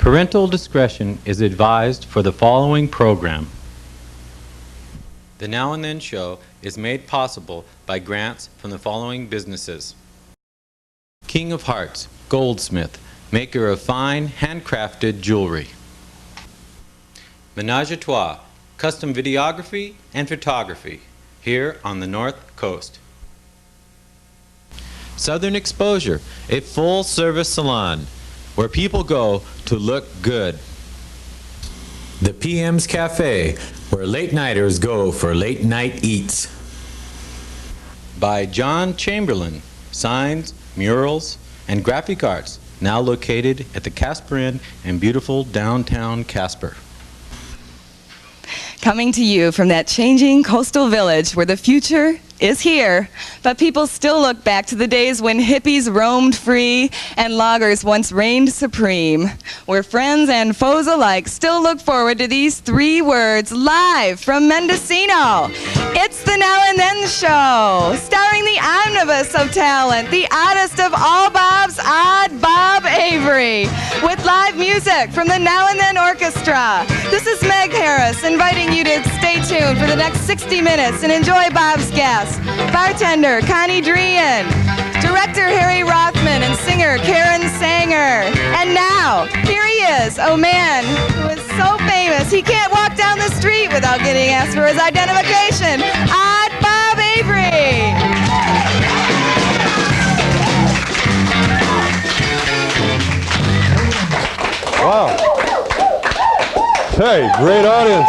Parental discretion is advised for the following program. The Now and Then show is made possible by grants from the following businesses. King of Hearts, goldsmith, maker of fine, handcrafted jewelry. Menage a Trois, custom videography and photography, here on the North Coast. Southern Exposure, a full-service salon where people go to look good. The PM's Cafe, where late-nighters go for late-night eats. By John Chamberlain, signs, murals, and graphic arts, now located at the Casper Inn in beautiful downtown Casper. Coming to you from that changing coastal village where the future is here, but people still look back to the days when hippies roamed free and loggers once reigned supreme, where friends and foes alike still look forward to these 3 words, live from Mendocino. It's the Now and Then show, starring the omnibus of talent, the oddest of all Bobs, Odd Bob Avery, with live music from the Now and Then Orchestra. This is Meg Harris inviting you to stay tuned for the next 60 minutes and enjoy Bob's guests. Bartender Connie Dreahn, director Harry Rothman, and singer Karen Sanger. And now, here he is, a man who is so famous he can't walk down the street without getting asked for his identification. Odd Bob Avery. Wow. Hey, great audience.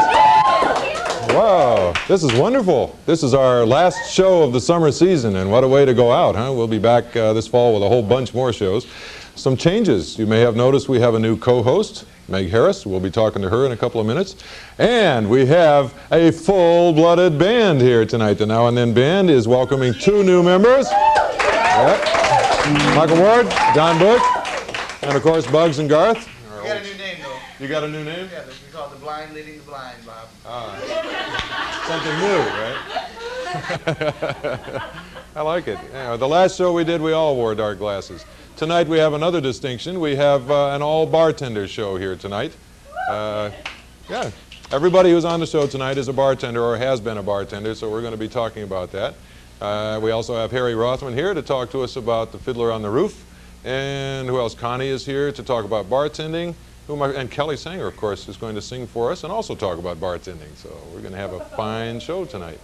Wow, this is wonderful. This is our last show of the summer season, and what a way to go out, huh? We'll be back this fall with a whole bunch more shows. Some changes. You may have noticed we have a new co-host, Meg Harris. We'll be talking to her in a couple of minutes. And we have a full-blooded band here tonight. The Now and Then Band is welcoming 2 new members. Yep. Michael Ward, John Bush, and of course Bugs and Garth. You got a new name, though. You got a new name? Yeah, we call it The Blind Leading the Blind, Bob. Something new, right? I like it. Yeah, the last show we did, we all wore dark glasses. Tonight we have another distinction. We have an all-bartender show here tonight. Yeah, everybody who's on the show tonight is a bartender or has been a bartender, so we're going to be talking about that. We also have Harry Rothman here to talk to us about The Fiddler on the Roof. And who else? Connie is here to talk about bartending. And Kelly Sanger, of course, is going to sing for us and also talk about bartending. So we're going to have a fine show tonight.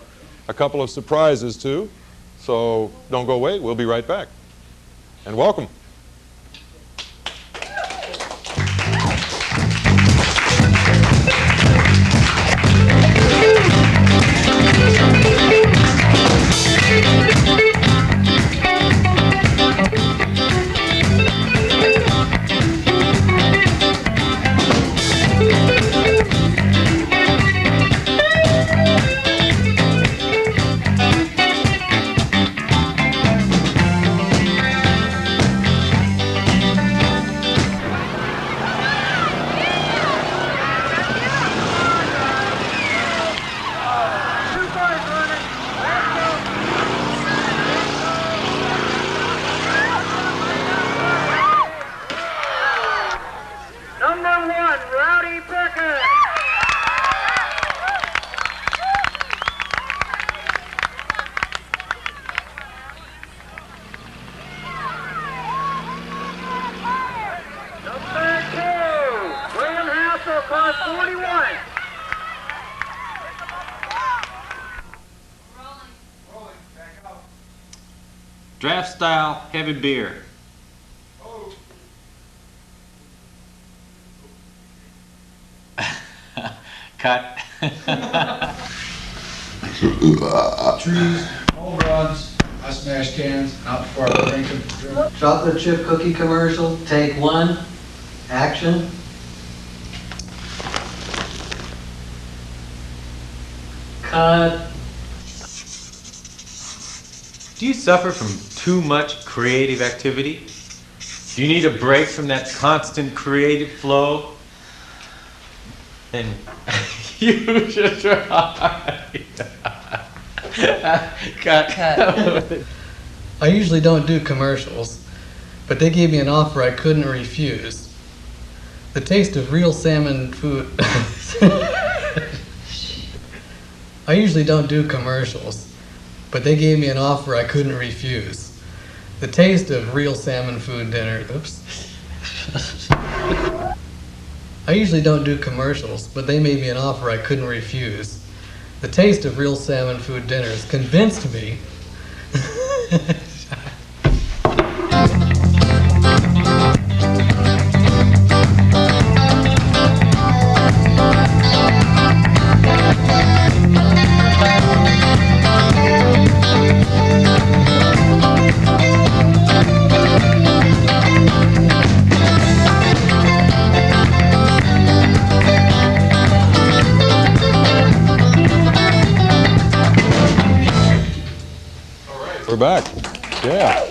A couple of surprises, too. So don't go away. We'll be right back. And welcome. Draft style heavy beer. Cut. Trees, old rods, I smash cans, out before I drink them. Chocolate chip cookie commercial, take 1, action. Cut. Do you suffer from too much creative activity? Do you need a break from that constant creative flow? Then you should try. Cut. I usually don't do commercials, but they gave me an offer I couldn't refuse. The taste of real salmon food. I usually don't do commercials, but they gave me an offer I couldn't refuse. The taste of real salmon food dinner. Oops. I usually don't do commercials, but they made me an offer I couldn't refuse. The taste of real salmon food dinners convinced me. We're back. Yeah.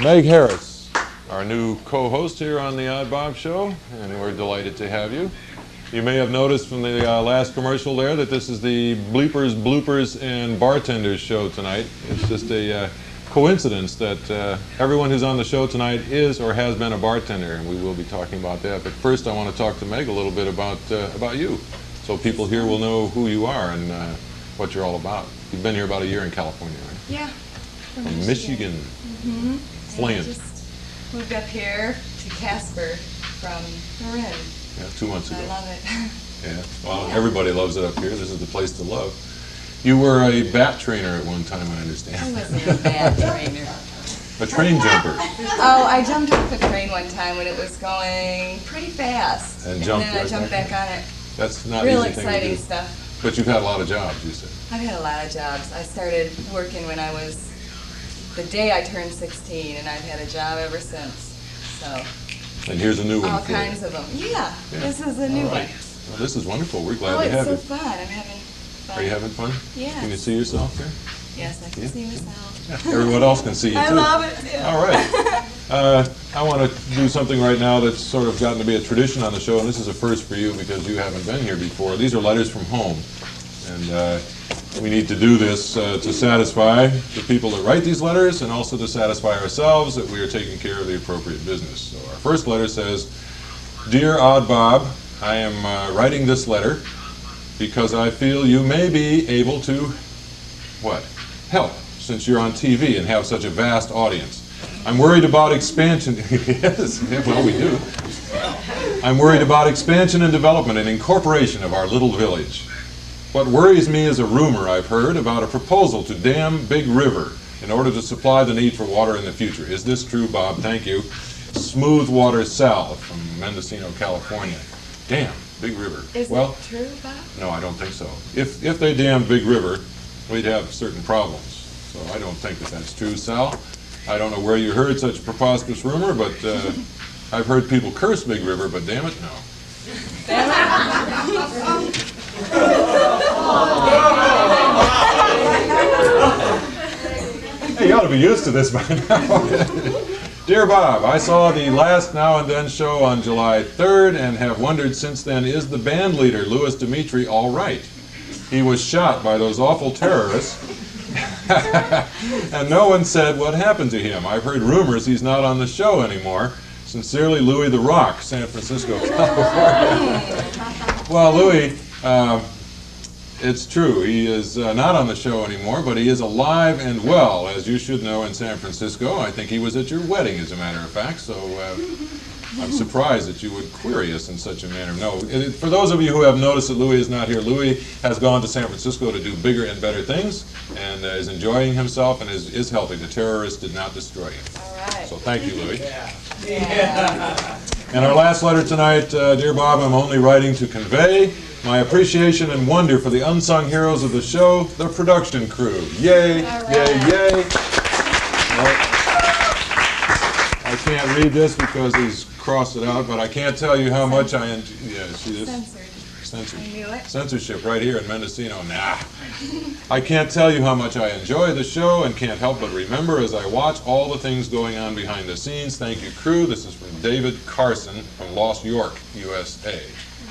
Meg Harris, our new co-host here on the Odd Bob Show, and we're delighted to have you. You may have noticed from the last commercial there that this is the Bleepers, Bloopers, and Bartenders show tonight. It's just a coincidence that everyone who's on the show tonight is or has been a bartender, and we will be talking about that. But first I want to talk to Meg a little bit about you, so people here will know who you are and what you're all about. You've been here about a year in California, right? Yeah. From Michigan. Mm-hmm. Flying. I just moved up here to Casper from Marin. Yeah, 2 months ago. I love it. Yeah, well, everybody loves it up here. This is the place to love. You were a bat trainer at one time, I understand. I wasn't a bad trainer. A train jumper. Oh, I jumped off a train one time when it was going pretty fast. And then jumped I right jumped back back on it. That's not Real an easy thing to exciting do. stuff. But you've had a lot of jobs, you said. I've had a lot of jobs. I started working when I was, the day I turned 16, and I've had a job ever since. So, And here's a new one all for you. kinds of them. Yeah, Yeah. this is a new All right. one. Well, this is wonderful. We're glad Oh, to it's have so you. fun. I'm having fun. Are you having fun? Yes. Can you see yourself there? Yes, I can Yeah. see myself. Everyone else can see you, too. I love it, too. All right. I want to do something right now that's sort of gotten to be a tradition on the show, and this is a first for you because you haven't been here before. These are letters from home, and we need to do this to satisfy the people that write these letters and also to satisfy ourselves that we are taking care of the appropriate business. So our first letter says, "Dear Odd Bob, I am writing this letter because I feel you may be able to, what? Help, since you're on TV and have such a vast audience. I'm worried about expansion." Yes, well, we do. "I'm worried about expansion and development and incorporation of our little village. What worries me is a rumor I've heard about a proposal to dam Big River in order to supply the need for water in the future. Is this true, Bob? Thank you. Smooth Water Sal from Mendocino, California." Damn, Big River. Is Well, it true, Bob? no, I don't think so. If they dammed Big River, we'd have certain problems. So I don't think that that's true, Sal. I don't know where you heard such a preposterous rumor, but I've heard people curse Big River, but damn it, no. Hey, you ought to be used to this by now. "Dear Bob, I saw the last Now and Then show on July 3rd and have wondered since then, is the band leader, Louis Dimitri, all right? He was shot by those awful terrorists, and no one said what happened to him. I've heard rumors he's not on the show anymore. Sincerely, Louis the Rock, San Francisco, California." Well, Louis, it's true. He is not on the show anymore, but he is alive and well, as you should know, in San Francisco. I think he was at your wedding, as a matter of fact, so I'm surprised that you would query us in such a manner. No, for those of you who have noticed that Louis is not here, Louis has gone to San Francisco to do bigger and better things and is enjoying himself and is healthy. The terrorists did not destroy him. All right. So thank you, Louis. Yeah. And our last letter tonight, "Dear Bob, I'm only writing to convey my appreciation and wonder for the unsung heroes of the show, the production crew. Yay, yay, yay." Well, I can't read this because he's crossed it out, but I can't tell you how much I enjoy. Yeah, see this? Censored. I knew it. Censorship right here in Mendocino. Nah. "I can't tell you how much I enjoy the show and can't help but remember as I watch all the things going on behind the scenes. Thank you, crew." This is from David Carson from Lost York, USA.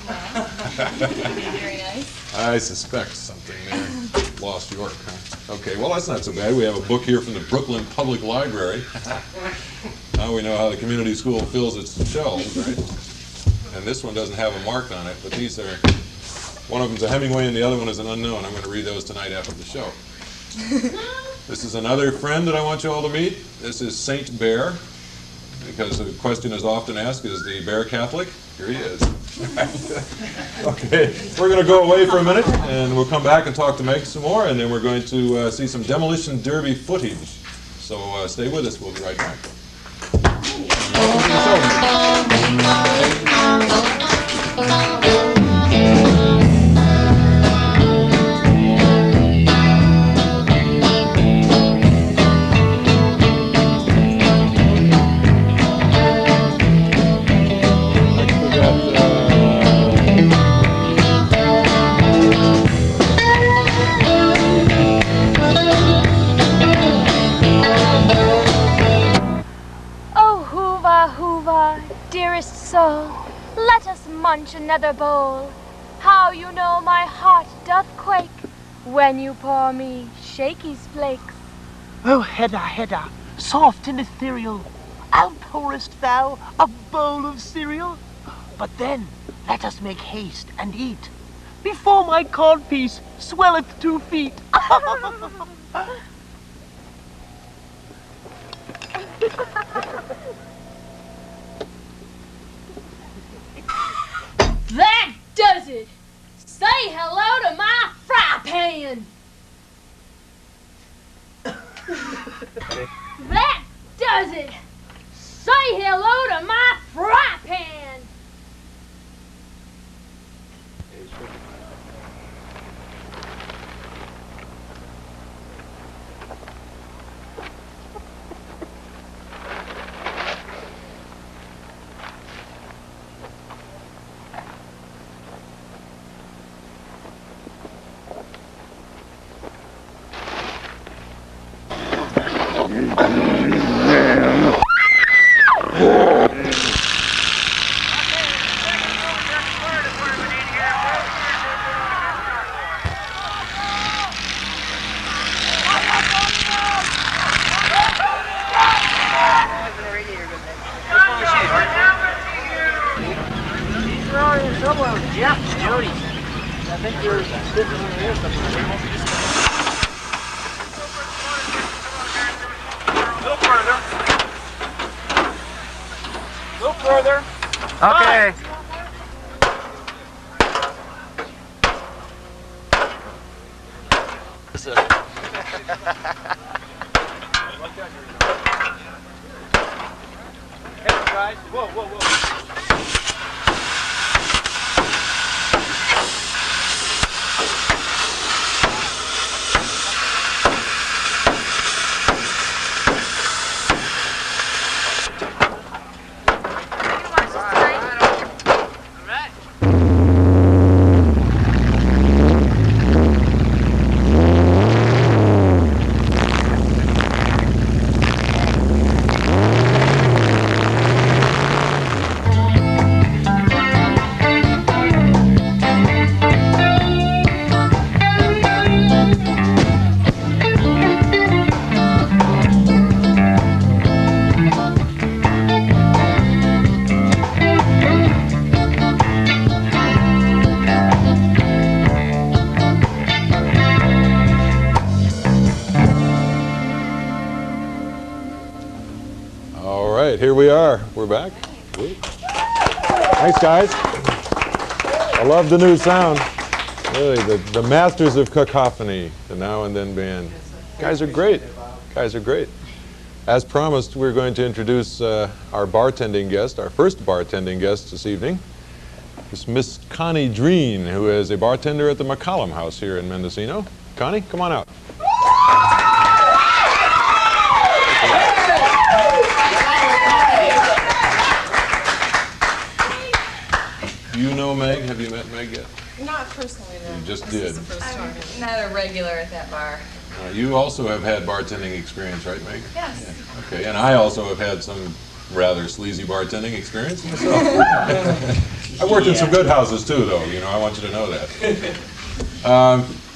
Wow. Very nice. I suspect something there. lost York, huh? Okay, well, that's not so bad. We have a book here from the Brooklyn Public Library. Now we know how the community school fills its shelves, right? And this one doesn't have a mark on it, but these are, one of them's a Hemingway and the other one is an unknown. I'm going to read those tonight after the show. This is another friend that I want you all to meet. This is Saint Bear, because the question is often asked, is the bear Catholic? Here he is. Okay, we're going to go away for a minute, and we'll come back and talk to Meg some more, and then we're going to see some Demolition Derby footage. So stay with us. We'll be right back. Dearest soul, let us munch another bowl. How you know my heart doth quake when you pour me Shakey's flakes. Oh, Hedda, Hedda, soft and ethereal, outpourest thou a bowl of cereal? But then let us make haste and eat, before my codpiece swelleth 2 feet. That does it! Say hello to my fry pan! That does it! Say hello to my fry pan! Okay. Whoa, whoa, whoa. Here we are. We're back. Thanks, guys. I love the new sound. Really, the masters of cacophony, the Now and Then band. Guys are great. Guys are great. As promised, we're going to introduce our bartending guest, our first bartending guest this evening. It's Miss Connie Dreahn, who is a bartender at the McCollum House here in Mendocino. Connie, come on out. Do you know Meg? Have you met Meg yet? Not personally, no. You just This did. is the first time. Not a regular at that bar. You also have had bartending experience, right, Meg? Yes. Yeah. Okay, and I also have had some rather sleazy bartending experience myself. I worked in some good houses too, though. You know, I want you to know that.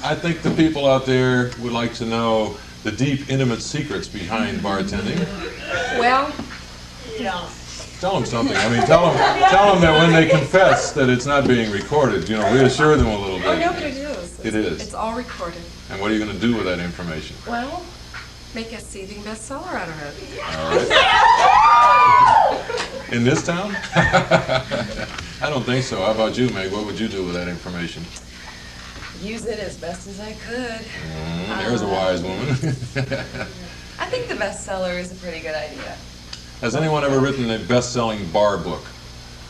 I think the people out there would like to know the deep, intimate secrets behind bartending. Well, Tell them something. I mean, tell them that when they confess that it's not being recorded, you know, reassure them a little bit. oh no, but it is. It is. It's all recorded. And what are you going to do with that information? Well, make a seething bestseller out of it. All right. In this town? I don't think so. How about you, Meg? What would you do with that information? Use it as best as I could. There's a wise woman. I think the bestseller is a pretty good idea. Has anyone ever written a best-selling bar book,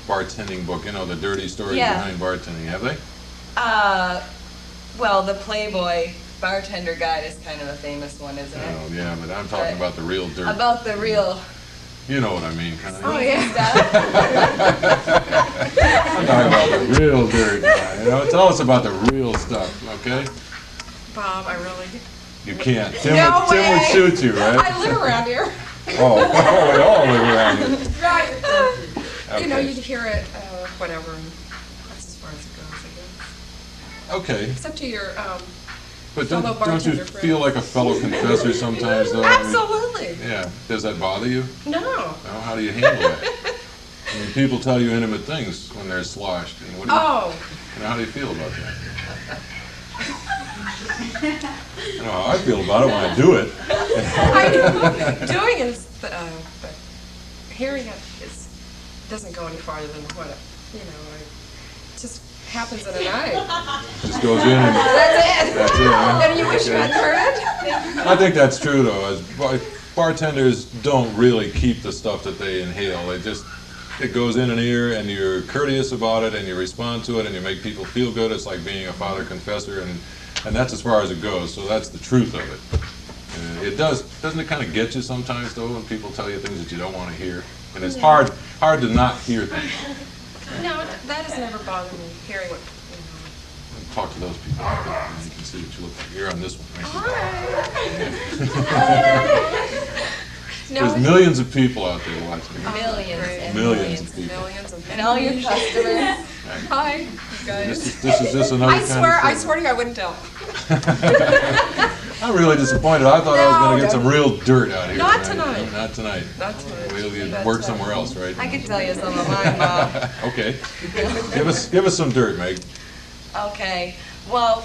bartending book? You know, the dirty stories behind bartending. Have they? Well, the Playboy Bartender Guide is kind of a famous one, isn't it? Oh, yeah, but I'm talking about the real dirt. About the real. You know what I mean, kind of. Oh, yeah. I'm talking about the real dirt. You know, tell us about the real stuff, okay? Bob, I really... You can't. Tim way. would shoot you, right? I live around here. Oh, we all live around here. Right. Okay. You know, you'd hear it, whatever, and that's as far as it goes, I guess. Okay. Except to your But fellow don't you bartender feel friends. like a fellow confessor sometimes, though? I mean, Absolutely. yeah. Does that bother you? No. No? How do you handle that? I mean, people tell you intimate things when they're sloshed. And what do you, you know, how do you feel about that? I know how I feel about it when I do it. I know. Doing is, but hearing it doesn't go any farther than what, you know, it just happens in a night. Just goes in and That's it. That's it, huh? And you wish you hadn't heard it? I think that's true, though. As bartenders don't really keep the stuff that they inhale. It goes in an ear, and you're courteous about it, and you respond to it, and you make people feel good. It's like being a father confessor, and that's as far as it goes. So that's the truth of it. It doesn't it kind of get you sometimes, though, when people tell you things that you don't want to hear, and it's hard to not hear things. No, that has never bothered me, hearing what, Talk to those people. You can see what you look like. You're on this one, right? There's millions of people out there watching. Millions and Millions of people. millions of And all your customers. Hi, you guys. This is just another I swear kind to you I wouldn't tell. I'm really disappointed. I thought I was going to get some real dirt out here. Not tonight. Not tonight. Not tonight. Well, you'd work somewhere else, right? I can tell you some of mine, Bob. Okay. Give us some dirt, Meg. Okay. Well,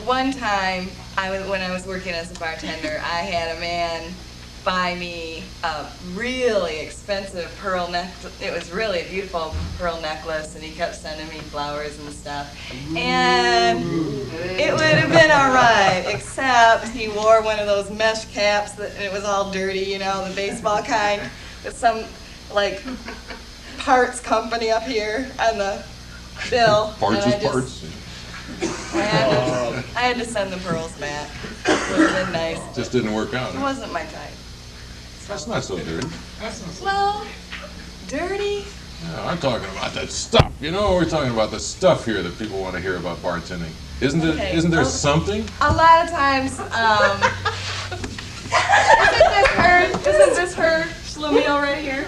one time, when I was working as a bartender, I had a man buy me a really expensive pearl necklace. It was really a beautiful pearl necklace, and he kept sending me flowers and stuff. And it would have been all right, except he wore one of those mesh caps, and it was all dirty, you know, the baseball kind, with some, like, parts company up here on the bill. Parts and is parts. I had to send the pearls back. It would have been nice. Just didn't work out. It wasn't my type. That's not so dirty. Well, dirty? No, I'm talking about that stuff. You know, we're talking about the stuff here that people want to hear about bartending. Isn't there something? A lot of times, isn't this her schlemiel right here?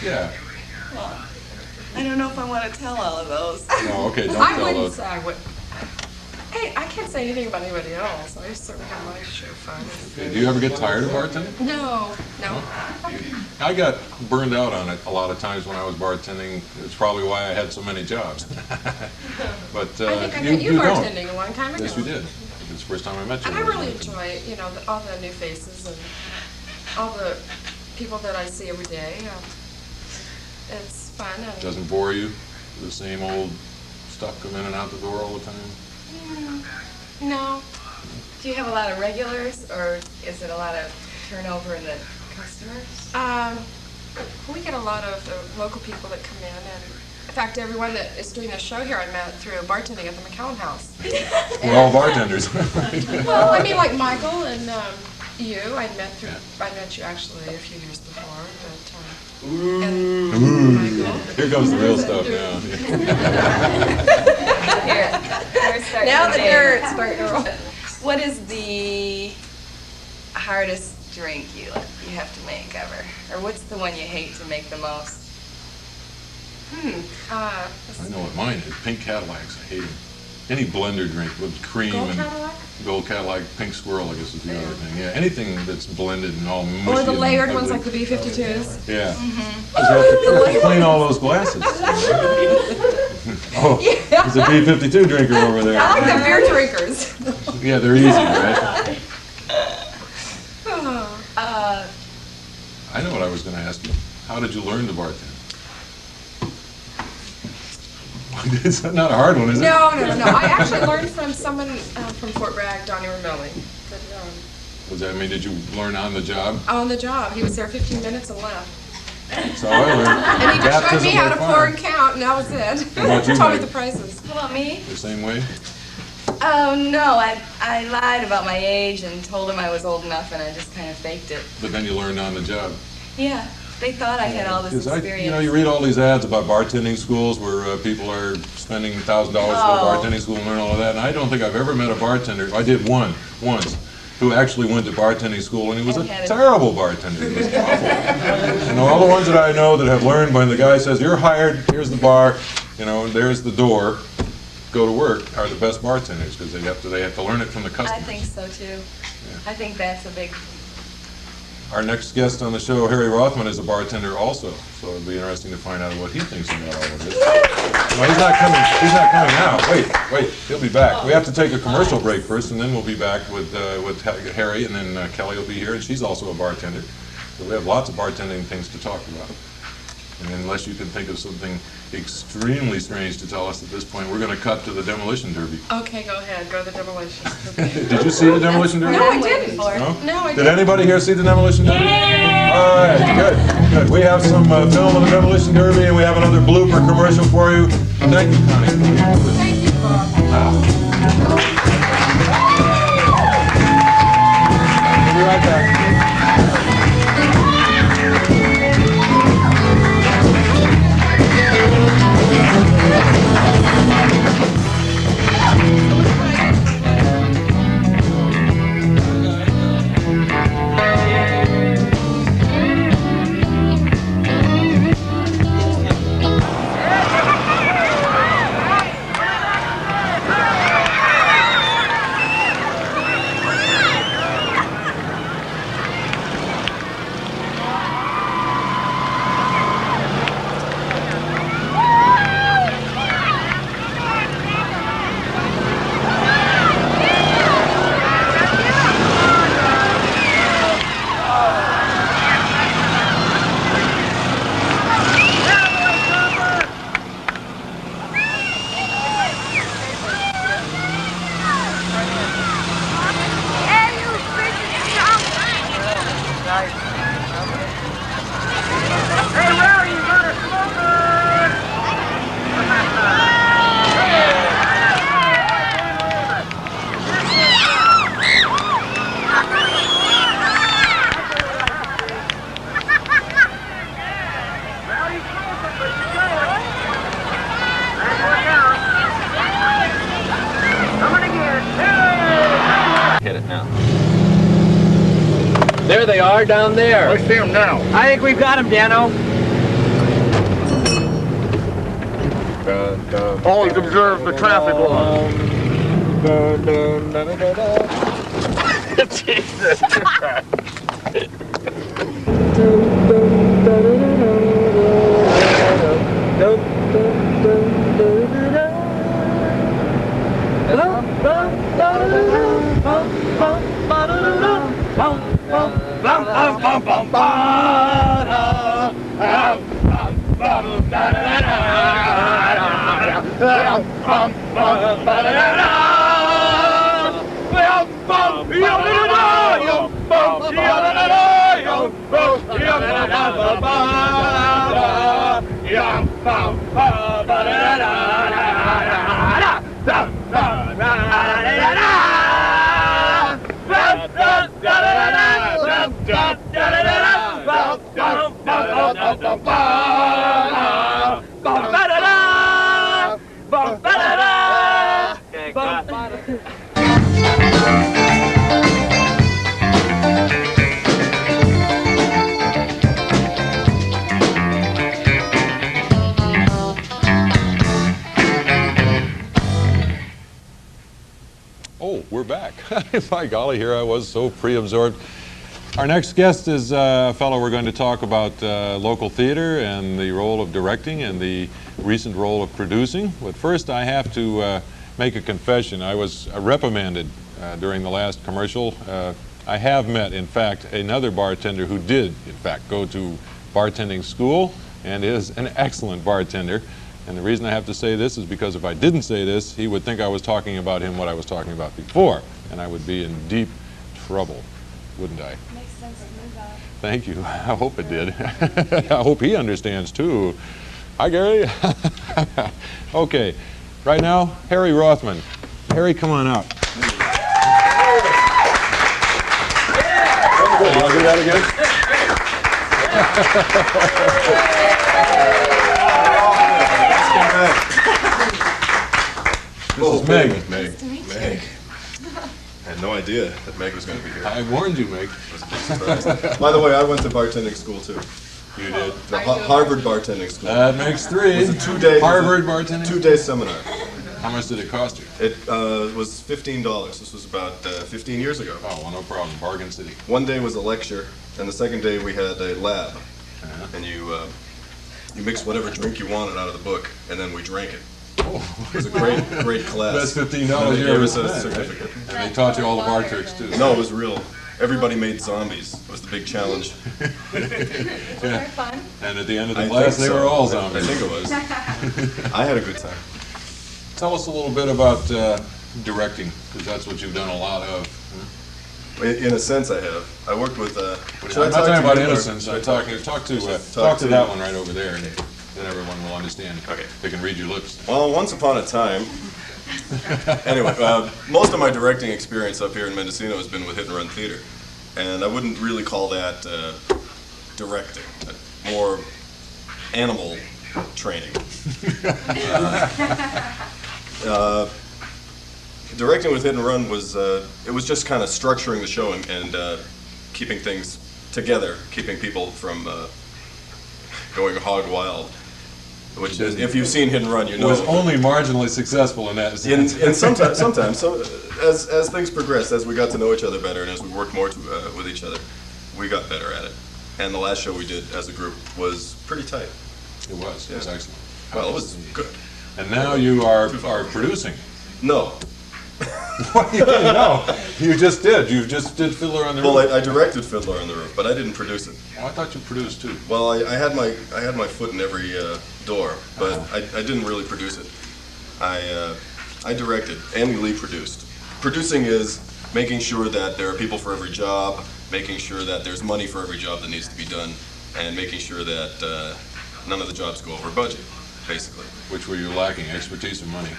Yeah. Well, I don't know if I want to tell all of those. No, okay, don't I tell wouldn't those. say I would. Hey, I can't say anything about anybody else. I certainly have my show fun. Okay, do you ever get tired of bartending? No. I got burned out on it a lot of times when I was bartending. It's probably why I had so many jobs. But I think I met you bartending a long time ago. Yes, you did. It's the first time I met you. And I really enjoy, you know, all the new faces and all the people that I see every day. It's fun. And doesn't bore you? The same old stuff come in and out the door all the time? No. Do you have a lot of regulars, or is it a lot of turnover in the customers? We get a lot of the local people that come in, and in fact, everyone that is doing this show here I met through bartending at the McCown House. We're all bartenders. Well, I mean, like Michael and you, I met you actually a few years before, but Michael. Here comes the real stuff now. Now the dirt's starting to roll. What is the hardest drink you have to make ever? Or what's the one you hate to make the most? I know what mine is. Pink Cadillacs. I hate them. Any blender drink with cream Gold and Cadillac? Gold Cadillac, Pink Squirrel, I guess is the other thing. Yeah, anything that's blended and all mushy. Or the and layered ugly. ones like the B-52s. Yeah. 'Cause you have to clean all those glasses. Oh, there's a B-52 drinker over there. I like the beer drinkers. Yeah, they're easy, right? I know what I was going to ask you. How did you learn to bartend? It's not a hard one, is it? No. I actually learned from someone from Fort Bragg, Donnie Ramelli. Does that mean, did you learn on the job? On the job. He was there 15 minutes and left. So I learned. And he just showed me how to Baptism by pour fire. and count, and that was it. How about you, Told me Meg? the prices. How about me? The same way? Oh, no, I lied about my age and told him I was old enough, and I just kind of faked it. But then you learned on the job. Yeah, they thought I had all this Because experience. you read all these ads about bartending schools where people are spending $1,000 for a bartending school and learn all of that, and I don't think I've ever met a bartender. I did once, who actually went to bartending school, and he was a terrible bartender. He was awful. And all the ones that I know that have learned when the guy says, "You're hired, here's the bar, there's the door, go to work," are the best bartenders because they have to learn it from the customers. I think so too. Yeah. I think that's a big. Our next guest on the show, Harry Rothman, is a bartender also, so it'll be interesting to find out what he thinks about all of this. Well, he's not coming now. Wait, he'll be back. We have to take a commercial break first, and then we'll be back with Harry, and then Kelly will be here, and she's also a bartender. So we have lots of bartending things to talk about. And unless you can think of something extremely strange to tell us at this point, we're going to cut to the Demolition Derby. Okay, go ahead. Go to the demolition. Did you see the Demolition Derby? No, I didn't. No? No, I Did didn't. anybody here see the Demolition Derby? All right, good. We have some film of the Demolition Derby, and we have another blooper commercial for you. Thank you, Connie. Thank you, Bob. We'll be right back. There they are, down there. I see him now. I think we've got him, Dano. Always observe the traffic law. Jesus Christ. back. By golly, here I was so pre-absorbed. Our next guest is a fellow we're going to talk about local theater and the role of directing and the recent role of producing. But first I have to make a confession. I was reprimanded during the last commercial. I have met, in fact, another bartender who did, in fact, go to bartending school and is an excellent bartender. And the reason I have to say this is because if I didn't say this, he would think I was talking about him what I was talking about before, and I would be in deep trouble, wouldn't I? Makes sense to me, though. Thank you. I hope it did. I hope he understands, too. Hi, Gary. Okay. Right now, Harry Rothman. Harry, come on out. You want to do that again? This is Meg. Meg. I had no idea that Meg was going to be here. I warned you, Meg. By the way, I went to bartending school too. You did? The Harvard bartending school. That makes three. It was a two-day Harvard bartending? Two-day seminar. How much did it cost you? It was $15. This was about 15 years ago. Oh, well, no problem. Bargain City. One day was a lecture, and the second day we had a lab. And you mix whatever drink you wanted out of the book, and then we drank it. It was a great class. That's $15 you ever spent. A certificate. And they taught you all the bar tricks, too. No, it was real. Everybody made zombies. It was the big challenge. Yeah. Fun. And at the end of the class, they were all zombies. I think it was. I had a good time. Tell us a little bit about directing, because that's what you've done a lot of. In a sense, I have. I worked with. I'm not talking about innocence. Talk to that one right over there, and then everyone will understand. Okay. They can read your lips. Well, once upon a time. Anyway, most of my directing experience up here in Mendocino has been with hit and run theater, and I wouldn't really call that directing. More animal training. Directing with hit and run was it was just kind of structuring the show and keeping things together, keeping people from going hog wild. Which is, if you've seen Hit and Run, you know. It was only marginally successful in that sense. And sometimes, so as things progressed, as we got to know each other better, and as we worked more with each other, we got better at it. And the last show we did as a group was pretty tight. It was. It was excellent. Well, it was good. And now you are producing. No. What do you mean, no? You just did. You just did Fiddler on the Roof. Well, I directed Fiddler on the Roof, but I didn't produce it. Oh, I thought you produced too. Well, I had my foot in every door, but I didn't really produce it. I directed and Lee produced. Producing is making sure that there are people for every job, making sure that there's money for every job that needs to be done, and making sure that none of the jobs go over budget, basically. Which were you lacking, expertise or money?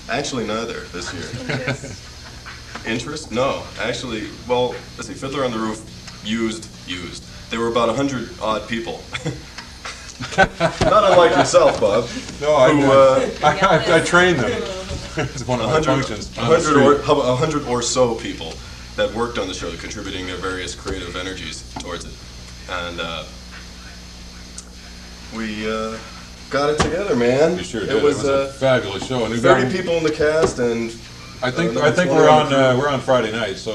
Actually, neither this year. Interest? No. Actually, well, let's see, Fiddler on the Roof, used. There were about 100 odd people. Not unlike yourself, Bob. No, I trained them. It's one of my functions. 100 or so people that worked on the show, contributing their various creative energies towards it. And we got it together, man. You sure did. It was a fabulous show. And 30 people in the cast, and I think we're on Friday night. So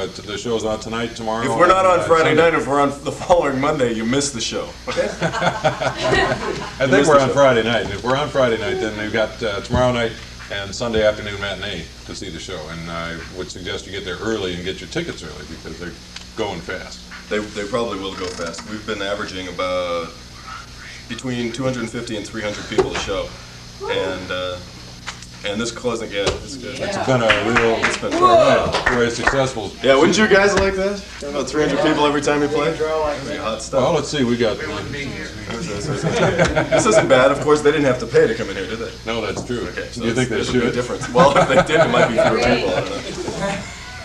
the show's on tonight, tomorrow. If we're not on Friday night, if we're on the following Monday, you missed the show. Okay. I think we're on Friday night. And if we're on Friday night, then we've got tomorrow night and Sunday afternoon matinee to see the show. And I would suggest you get there early and get your tickets early because they're going fast. They probably will go fast. We've been averaging about between 250 and 300 people a show, and this closing, it's good. It's been it's been very successful. Yeah, wouldn't you guys like that? About 300 people every time you play? That'd be hot stuff. Well, let's see, we got. This isn't bad. Of course, they didn't have to pay to come in here, did they? No, that's true. Okay, so you think they should? Be a difference. Well, if they did, it might be fewer people. I don't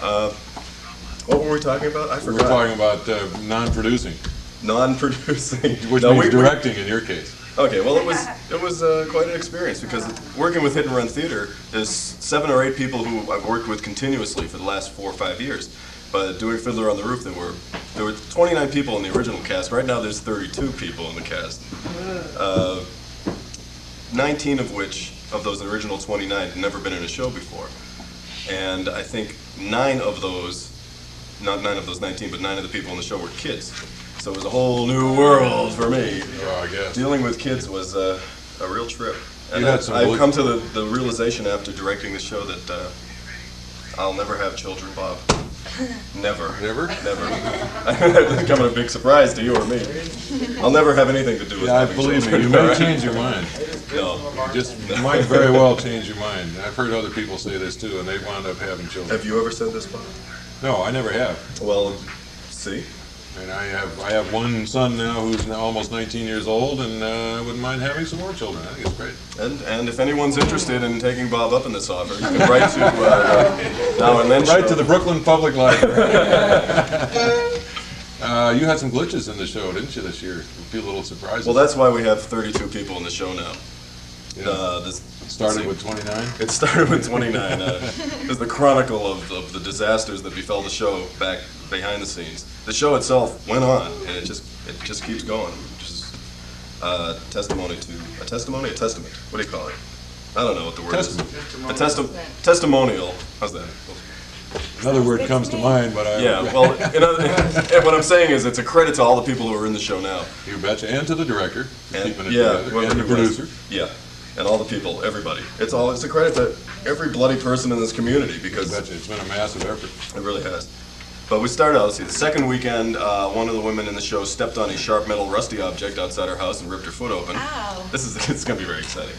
know. What were we talking about? I forgot. We were talking about non-producing. Non-producing. Which means directing in your case. Okay, well it was quite an experience because working with hit and run theater, there's 7 or 8 people who I've worked with continuously for the last 4 or 5 years. But doing Fiddler on the Roof, there were 29 people in the original cast. Right now there's 32 people in the cast. 19 of which, of those original 29, had never been in a show before. And I think 9 of those, not 9 of those 19, but 9 of the people on the show were kids. So it was a whole new world for me. Oh, I guess. Dealing with kids was a real trip. And had some I've come to the realization after directing the show that I'll never have children, Bob. Never. Never? Never. That's becoming a big surprise to you or me. I'll never have anything to do with having believe children. me, you may change your mind. No. You might very well change your mind. I've heard other people say this too, and they wound up having children. Have you ever said this, Bob? No, I never have. Well, see? And I have one son now who's now almost 19 years old, and I wouldn't mind having some more children. I think it's great. And if anyone's interested in taking Bob up in this offer, you can write to Now and Then Show. Right to the Brooklyn Public Library. You had some glitches in the show, didn't you, this year? A few little surprises. Well, that's why we have 32 people in the show now. Yeah. It started with 29? It started with 29. It's the chronicle of the disasters that befell the show back behind the scenes. The show itself went on, and it just keeps going. Which is a testament. What do you call it? I don't know what the word is. Testimonial. How's that? Another word comes to mind, but yeah. Well, what I'm saying is it's a credit to all the people who are in the show now. You betcha, and to the director, and, keeping it together, and the producer. Yeah. And all the people, everybody. It's a credit to every bloody person in this community because it's been a massive effort. It really has. But we started out, the second weekend, one of the women in the show stepped on a sharp metal rusty object outside her house and ripped her foot open. Ow. It's going to be very exciting.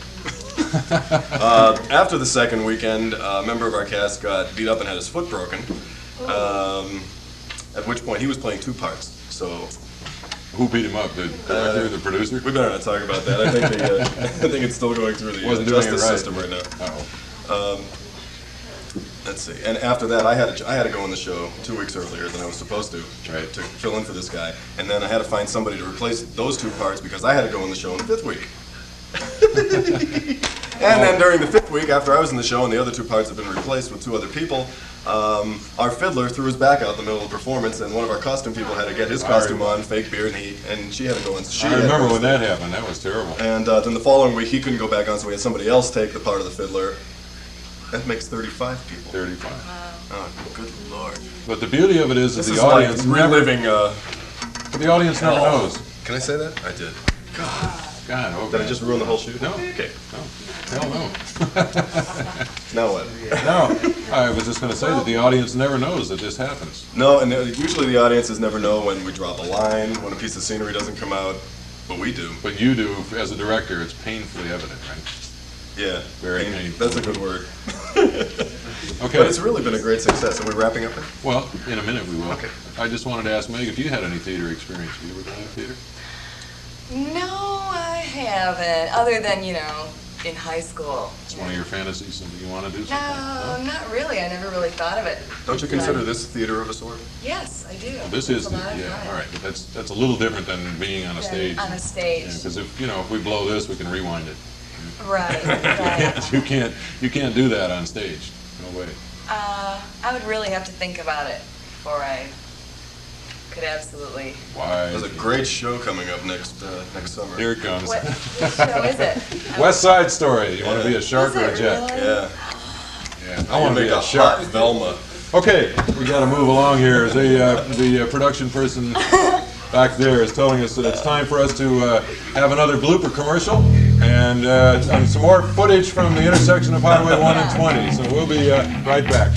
After the second weekend, a member of our cast got beat up and had his foot broken. At which point he was playing 2 parts. So. Who beat him up? The director or the producer? We better not talk about that. I think it's still going through the justice system right now. Uh-oh. Let's see. And after that, I had to go on the show 2 weeks earlier than I was supposed to fill in for this guy. And then I had to find somebody to replace those 2 parts because I had to go on the show in the 5th week. And then during the 5th week, after I was in the show and the other 2 parts had been replaced with 2 other people, our fiddler threw his back out in the middle of the performance, and one of our costume people had to get his costume on, fake beard, and she had to go on. I remember when that happened. That was terrible. And then the following week, he couldn't go back on, so we had somebody else take the part of the fiddler. That makes 35 people. 35. Oh, good Lord. But the beauty of it is that the audience like reliving. The audience never knows. Can I say that? I did. God, okay. Did I just ruin the whole shoot? No. Okay. No. Hell no. Now what? No. I was just going to say that the audience never knows that this happens. No, and usually the audiences never know when we drop a line, when a piece of scenery doesn't come out, but we do. But you do, as a director, it's painfully evident, right? Yeah. Very painful. That's a good word. Okay. But it's really been a great success. Are we wrapping up there? Well, in a minute we will. Okay. I just wanted to ask Meg if you had any theater experience. Have you ever done theater? No, I haven't. Other than, in high school. It's one of your fantasies, something you want to do? No, not really. I never really thought of it. Don't you consider this theater of a sort? Yes, I do. Well, this is, yeah, all right. But that's a little different than being on a stage. On a stage. Because if we blow this, we can rewind it. Right. You can't do that on stage. No way. I would really have to think about it before I could absolutely. Why? There's a great show coming up next summer. Here it comes. What show is it? West Side Story. You want to be a shark or a jet? Really? Yeah. Yeah. I want to be a shark. shark. Velma. Okay, we got to move along here. The production person back there is telling us that it's time for us to have another blooper commercial and some more footage from the intersection of Highway 1 and 20. So we'll be right back.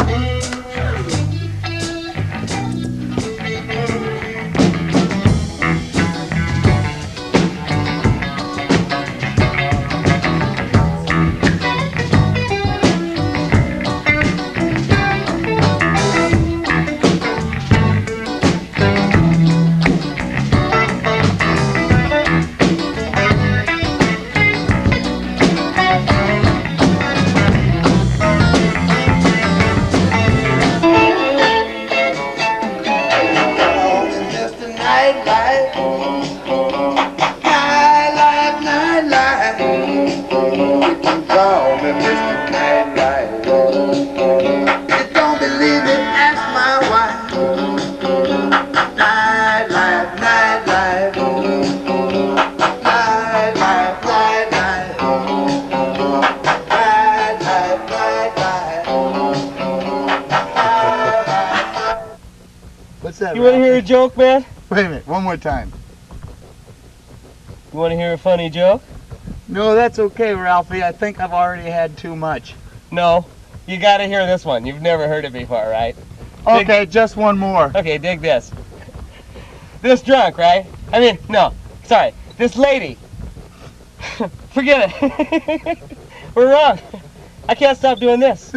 What's that? You want to hear a joke, man? Wait a minute, one more time. You want to hear a funny joke? No, that's okay, Ralphie. I think I've already had too much. No, you got to hear this one. You've never heard it before, right? Okay, just one more. Okay, dig this. This drunk, right? I mean, no, sorry. This lady. Forget it. We're wrong. I can't stop doing this.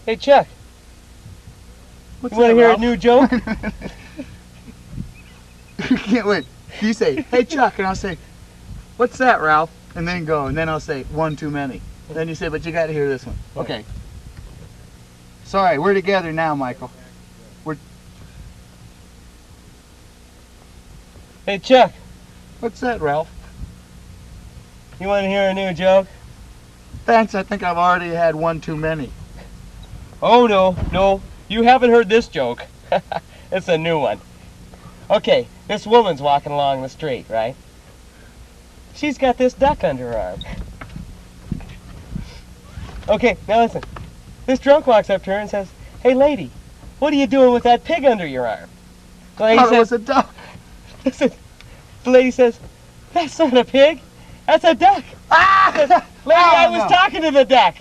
Hey, Chuck. You want to hear a new joke? You can't wait. You say, hey, Chuck, and I'll say, what's that, Ralph? And then go, and then I'll say, one too many. Then you say, but you got to hear this one. Okay. Sorry, we're together now, Michael. Hey, Chuck. What's that, Ralph? You want to hear a new joke? Thanks, I think I've already had one too many. Oh, no. You haven't heard this joke. It's a new one. Okay, this woman's walking along the street, right? She's got this duck under her arm. Okay, now listen. This drunk walks up to her and says, hey, lady, what are you doing with that pig under your arm? The lady says, it was a duck. The lady says, that's not a pig, that's a duck. Says, lady, I was talking to the duck.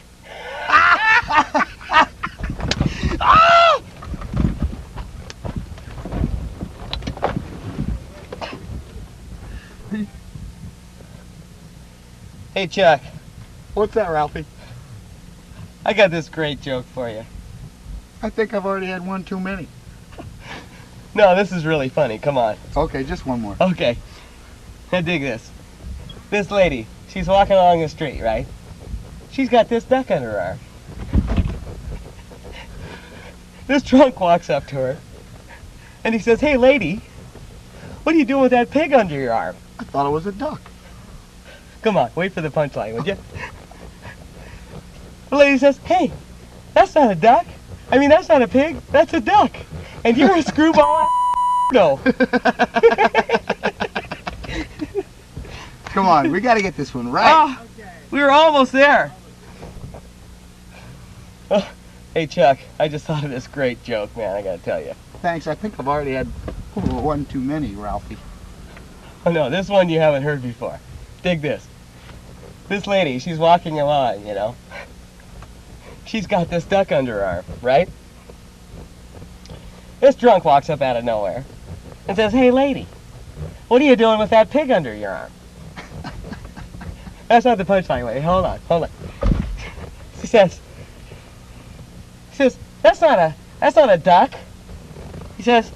Hey, Chuck. What's that, Ralphie? I got this great joke for you. I think I've already had one too many. No, this is really funny. Come on. Okay, just one more. Okay. Now dig this. This lady, she's walking along the street, right? She's got this duck under her arm. This drunk walks up to her, and he says, hey, lady, what are you doing with that pig under your arm? I thought it was a duck. Come on, wait for the punchline, would you? The lady says, hey, that's not a duck. I mean, that's not a pig, that's a duck. And you're a screwball. No. Come on, we got to get this one right. Oh, we were almost there. Oh, hey, Chuck, I just thought of this great joke, man, I got to tell you. Thanks, I think I've already had one too many, Ralphie. Oh, no, this one you haven't heard before. Dig this. This lady, she's walking along, you know. She's got this duck under her arm, right? This drunk walks up out of nowhere and says, hey, lady, what are you doing with that pig under your arm? That's not the punchline. Wait, hold on. She says, that's not a duck. He says,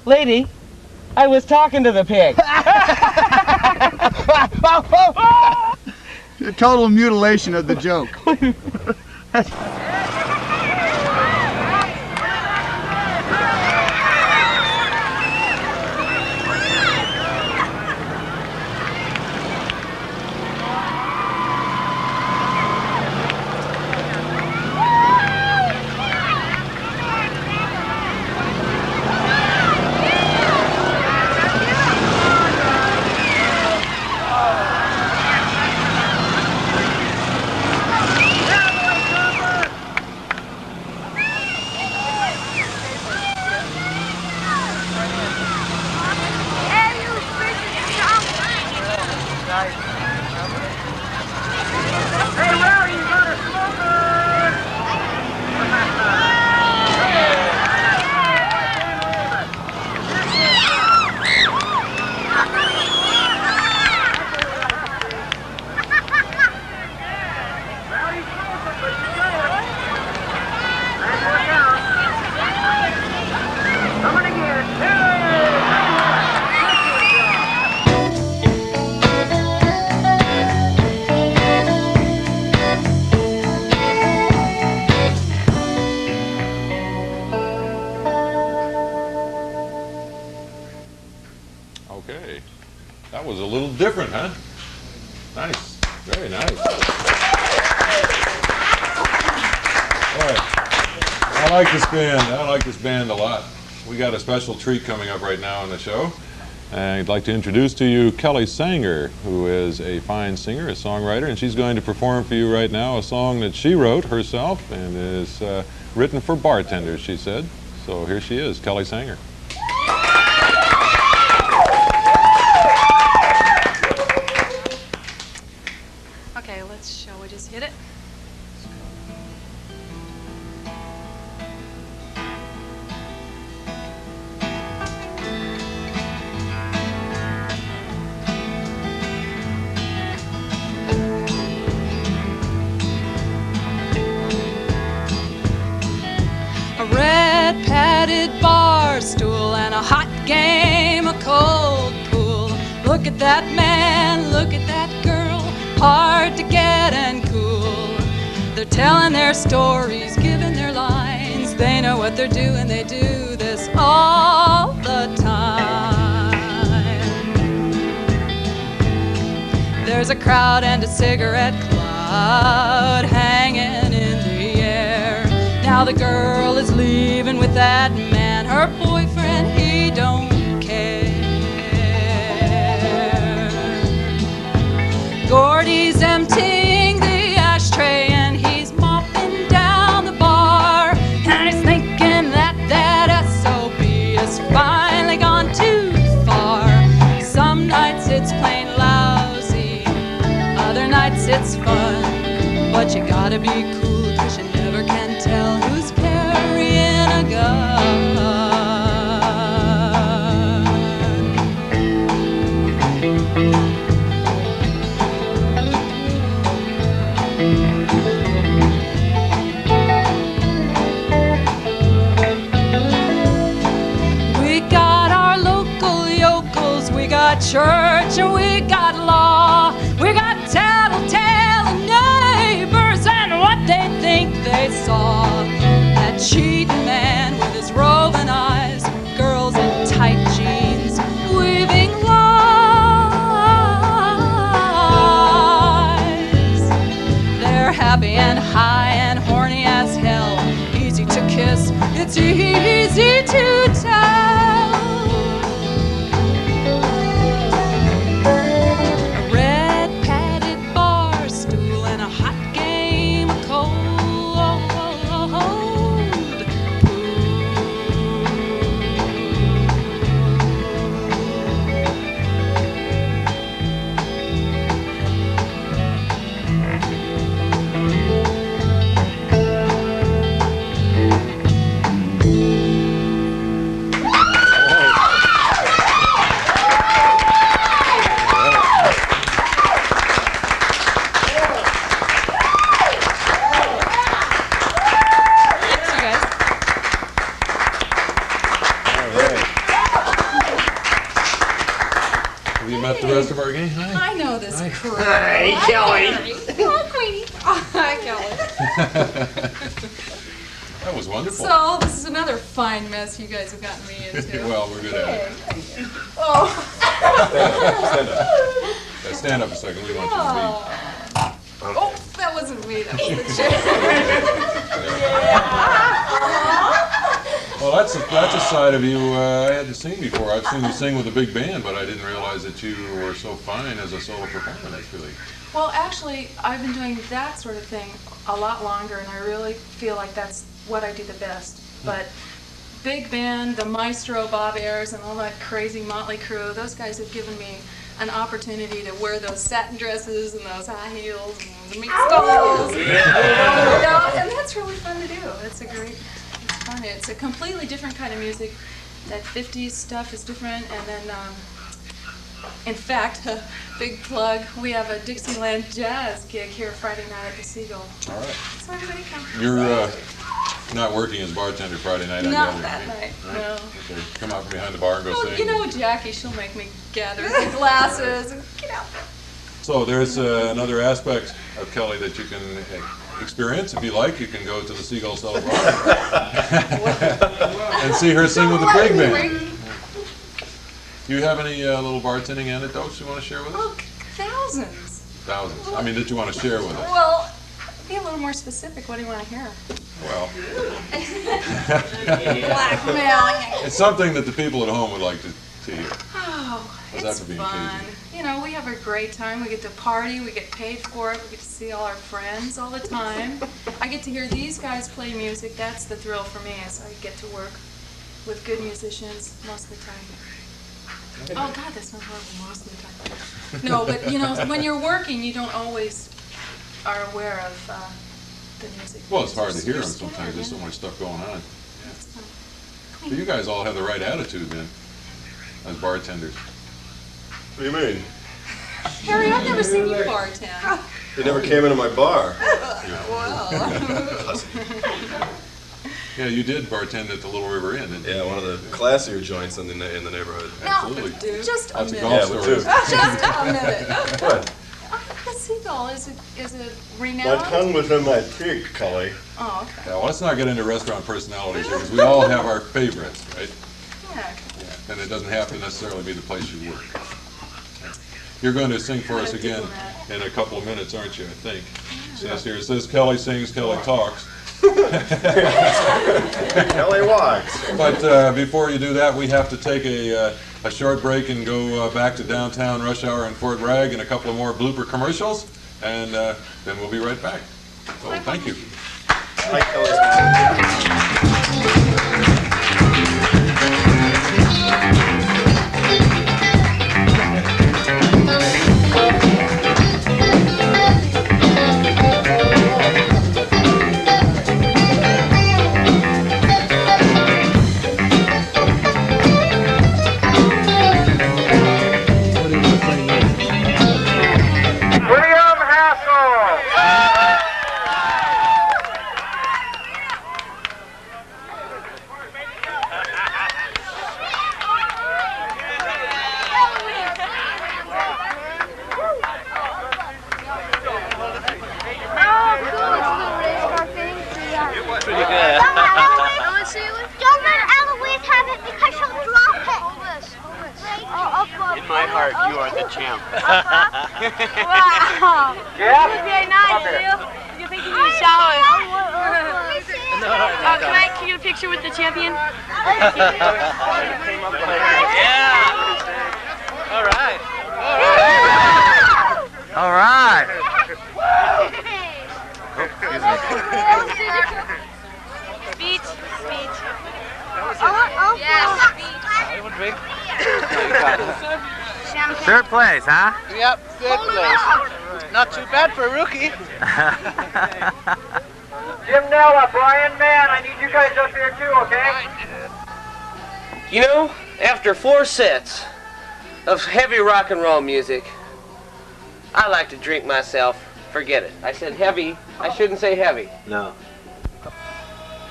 lady, I was talking to the pig. A total mutilation of the joke. Okay. That was a little different, huh? Nice. Very nice. Boy, I like this band a lot. We got a special treat coming up right now in the show. I'd like to introduce to you Kelly Sanger, who is a fine singer, a songwriter, and she's going to perform for you right now a song that she wrote herself and is written for bartenders, she said. So here she is, Kelly Sanger. Okay, shall we just hit it? A red padded bar stool and a hot game of cold pool. Look at that man, look at that girl, hard to get and cool. They're telling their stories, giving their lines. They know what they're doing, they do this all the time. There's a crowd and a cigarette cloud hanging in the air. Now the girl is leaving with that man, her boyfriend, he don't care. Gordy's emptying the ashtray and he's mopping down the bar, and he's thinking that that SOB has finally gone too far. Some nights it's plain lousy, other nights it's fun, but you gotta be cool 'cause you never can tell who's carrying a gun. We got our local yokels, we got church and we got law, we got tattletale neighbors and what they think they saw. That cheating man with his roving eyes, girls in tight jeans, weaving lies. They're happy and high and horny as hell, easy to kiss, it's easy to tell. A red padded bar stool and a hot game of cold The rest of our gang. Hi. I know this crew. Hi, Kelly. Hi, Queenie. Oh, hi, Kelly. That was wonderful. So, this is another fine mess you guys have gotten me into. Well, we're good at it. Oh. Stand up. Stand up a second. We want you to be. Oh, that wasn't me. That was the chair. Well, that's a side of you I hadn't seen before. I've seen you sing with a big band, but I didn't realize that you were so fine as a solo performer. That's really... Well, actually, I've been doing that sort of thing a lot longer, and I really feel like that's what I do the best. But big band, the maestro, Bob Ayers, and all that crazy motley crew, those guys have given me an opportunity to wear those satin dresses and those high heels and the meat skulls. And that's really fun to do. It's fun. It's a completely different kind of music. That 50s stuff is different, and then in fact, a big plug, we have a Dixieland jazz gig here Friday night at the Seagull. All right. So everybody come. You're not working as bartender Friday night, I Not gather, that right? night, Right? no. Okay. Come out from behind the bar and go Well, sing. you know Jackie, she'll make me gather the glasses and get out there. So there's another aspect of Kelly that you can experience. If you like, you can go to the Seagull Cellar Bar and see her sing with the big band. Do you have any little bartending anecdotes you want to share with us? Oh, thousands. Thousands. I mean, that you want to share with us. Well, be a little more specific. What do you want to hear? Well, Blackmailing. it's something that the people at home would like to hear. Oh, How's that It's for being fun. Cajun? You know, we have a great time. We get to party. We get paid for it. We get to see all our friends all the time. I get to hear these guys play music. That's the thrill for me, is I get to work with good musicians most of the time. Oh, God, that's not horrible most of the time. No, but, you know, when you're working, you don't always are aware of the music. Well, it's hard to hear You're them sometimes. There's so scattered, much stuff going on. It's fun. So you guys all have the right attitude then, as bartenders. What do you mean? Harry, I've never seen you bartend. You never came into my bar. Yeah, you did bartend at the Little River Inn, didn't you? Yeah, one of the classier joints in the neighborhood. Absolutely. Just a Lots of minute. golf Yeah, we stories. do. Just a minute. What? The seagull is a My renowned. tongue was in my cheek, Cully. Oh, okay. Yeah, well, let's not get into restaurant personalities here, because we all have our favorites, right? Yeah. Yeah, and it doesn't have to necessarily be the place you work. You're going to sing for us again in a couple of minutes, aren't you, I think? It says Kelly sings, Kelly talks. Kelly walks. But before you do that, we have to take a short break and go back to downtown rush hour in Fort Bragg and a couple of more blooper commercials, and then we'll be right back. So thank you. Hi, Kelly. William Hassel. Pretty good. Don't let Eloise have it because she'll drop it. In my heart, you are the champ. Wow. Yeah? Very nice. You think you need a shower? Can I get a picture with the champion? Yeah. All right. All right. Speech. Speech. Third place, huh? Yep, third place. Not too bad for a rookie. Jim Nella, Brian Mann, I need you guys up here too, okay? You know, after 4 sets of heavy rock and roll music, I like to drink myself. Forget it. I said heavy. I shouldn't say heavy. No.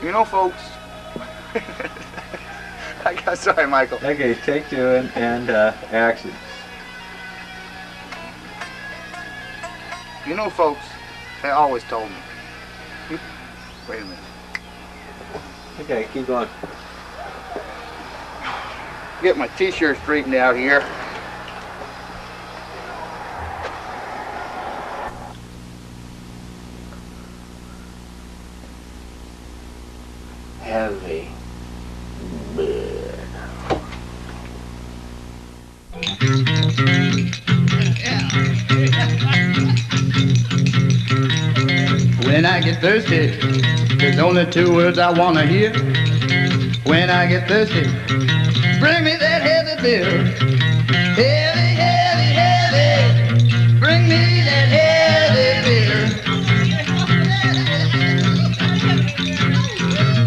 You know, folks. Sorry, Michael. Okay, take 2 and action. You know, folks, they always told me. Wait a minute. Okay, keep going. Get my t-shirt straightened out here. Heavy. When I get thirsty, there's only 2 words I want to hear. When I get thirsty, bring me that heavy beer. Heavy, heavy, heavy, bring me that heavy beer.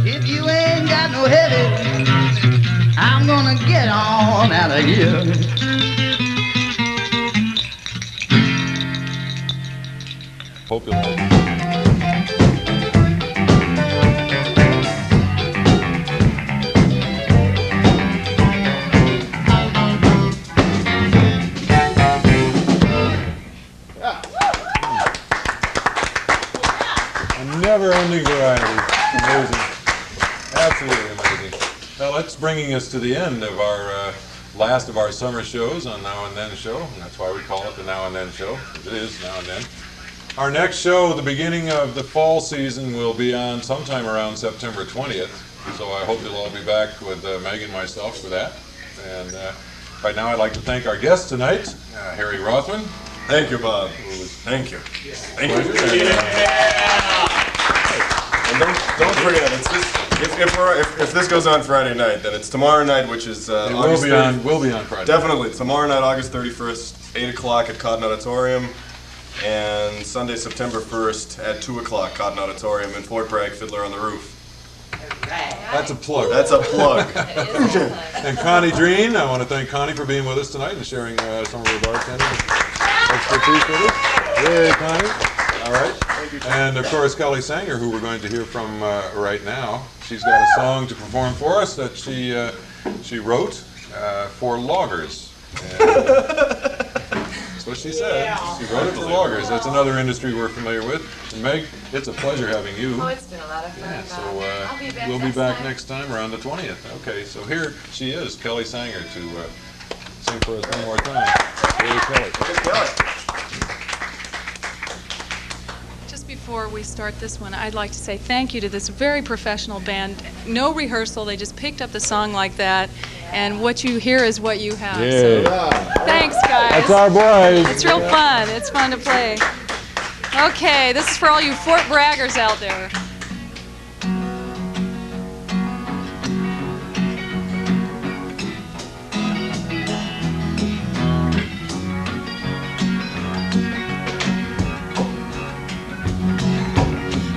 If you ain't got no heavy, I'm gonna get on out of here. Hope you'll like it. A never-ending variety. Amazing. Absolutely amazing. Well, that's bringing us to the end of our last of our summer shows on Now and Then Show, and that's why we call it the Now and Then Show. It is Now and Then. Our next show, the beginning of the fall season, will be on sometime around September 20th. So I hope you'll all be back with Meg and myself for that. And Right now I'd like to thank our guest tonight, Harry Rothman. Thank you, Bob. Thank you. Thank you. And don't forget, it's this, if this goes on Friday night, then it's tomorrow night, which is August 30th. Will be on Friday. Definitely. Tomorrow night, August 31st, 8 o'clock at Cotton Auditorium. And Sunday, September 1st at 2 o'clock, Cotton Auditorium in Fort Bragg, Fiddler on the Roof. That's a plug. That's a plug. And Connie Dreahn, I want to thank Connie for being with us tonight and sharing some of her bartending expertise with us. Yay, Connie. All right. And of course, Kelly Sanger, who we're going to hear from right now. She's got a song to perform for us that she wrote for loggers. That's what she said. Yeah. She wrote it for loggers. That's another industry we're familiar with. And Meg, it's a pleasure having you. Oh, it's been a lot of fun. Yeah, so we'll be back next time around the 20th. Okay, so here she is, Kelly Sanger, to sing for us one more time. Here's Kelly. Just before we start this one, I'd like to say thank you to this very professional band. No rehearsal, they just picked up the song like that, and what you hear is what you have. Yeah. So, thanks, guys. That's our boys. It's real fun. It's fun to play. Okay, this is for all you Fort Braggers out there.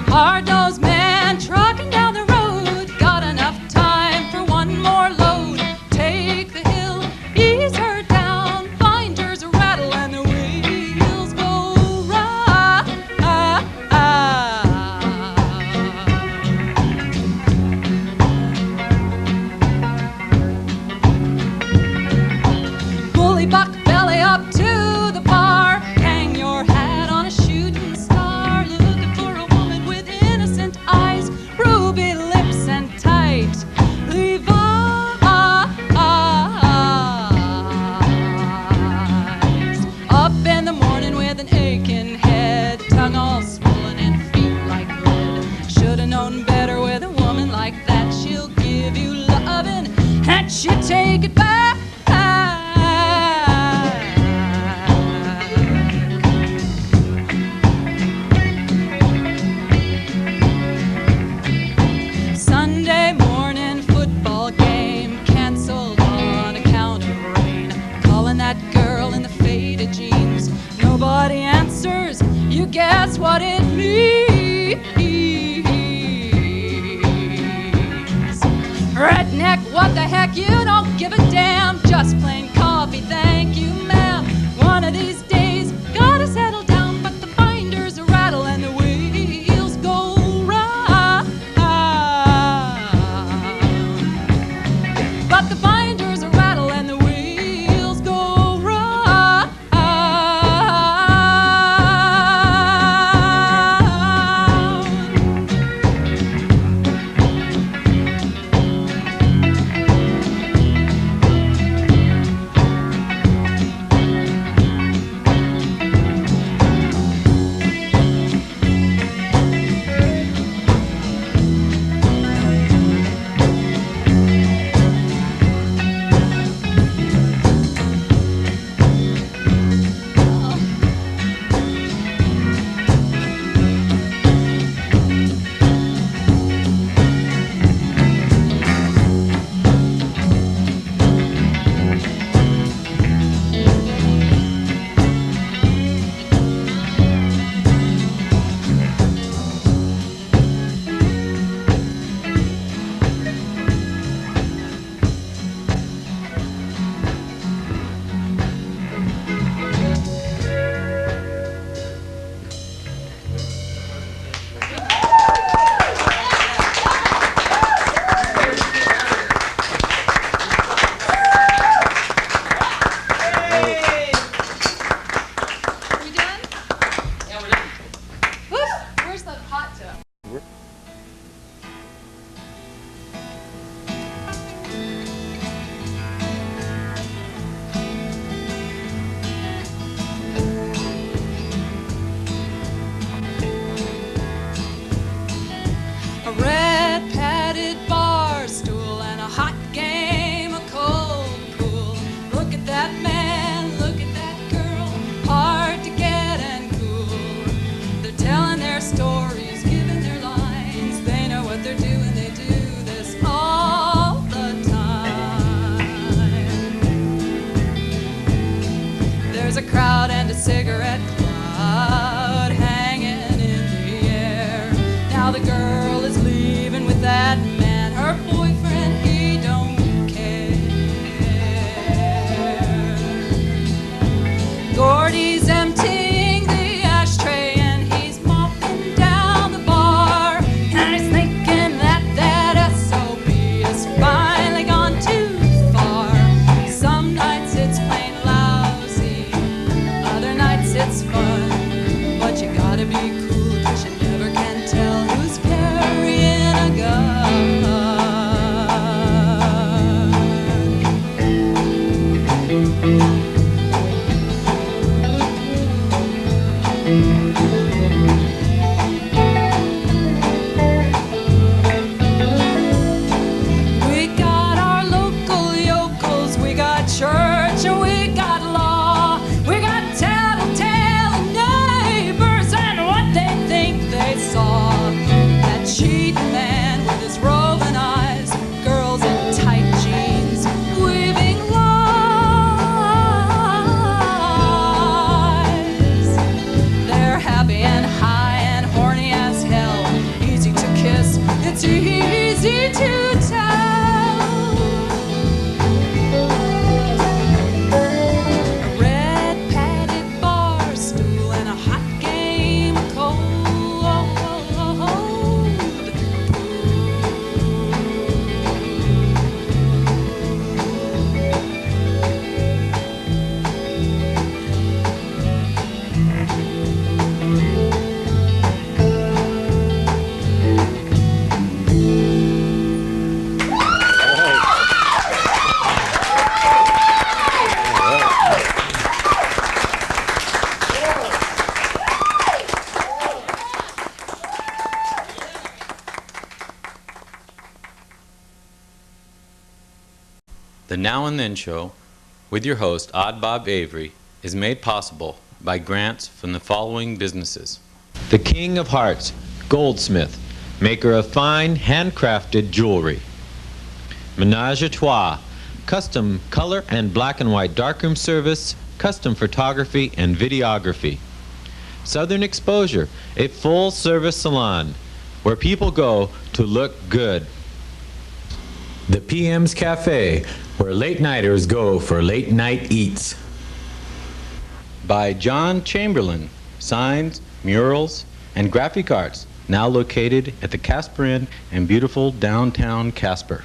Hard-nosed man trucking down the road, got enough time for one more load. Take the hill, ease her down, binders rattle and the wheels go round. Bully buck belly up to the bar, hang your hat on a shooting star, looking for a woman with innocent eyes, ruby lips and tight Levi's. Up in the morning with an aching head, tongue all swollen and feet like lead. Should've known better with a woman like that. She'll give you lovin' and she'll take it back. Sunday morning football game canceled on account of rain. Calling that girl in the faded jeans. Nobody answers. You guess what it means. Redneck, what the heck? You don't give a damn. Just plain coffee, thank you, ma'am. One of these days, gotta settle down, but the binders rattle and the wheels go round. But the binders rattle and the wheels go round. cigarette cloud hanging in the air. Now the girl is leaving with that man, her boyfriend, he don't care. Gordy's emptying the ashtray and he's mopping down the bar, and he's thinking that that SOB is finally gone too far. Some nights it's plain lousy, other nights it's fun, but you gotta be cool 'cause you never can tell who's carrying a gun. We got our local yokels, we got church and we got law, we got tattletale neighbors and what they think they saw. That cheating man with his roving eyes, girls in tight jeans, weaving lies. They're happy and high and horny as hell, easy to kiss, it's easy to tell. A red padded bar stool and a hot game of cold. The Now and Then Show, with your host, Odd Bob Avery, is made possible by grants from the following businesses. The King of Hearts, goldsmith, maker of fine, handcrafted jewelry. Menage a Trois, custom color and black and white darkroom service, custom photography and videography. Southern Exposure, a full-service salon where people go to look good. The PM's Cafe, where late-nighters go for late-night eats. By John Chamberlain, signs, murals, and graphic arts, now located at the Casper Inn in beautiful downtown Casper.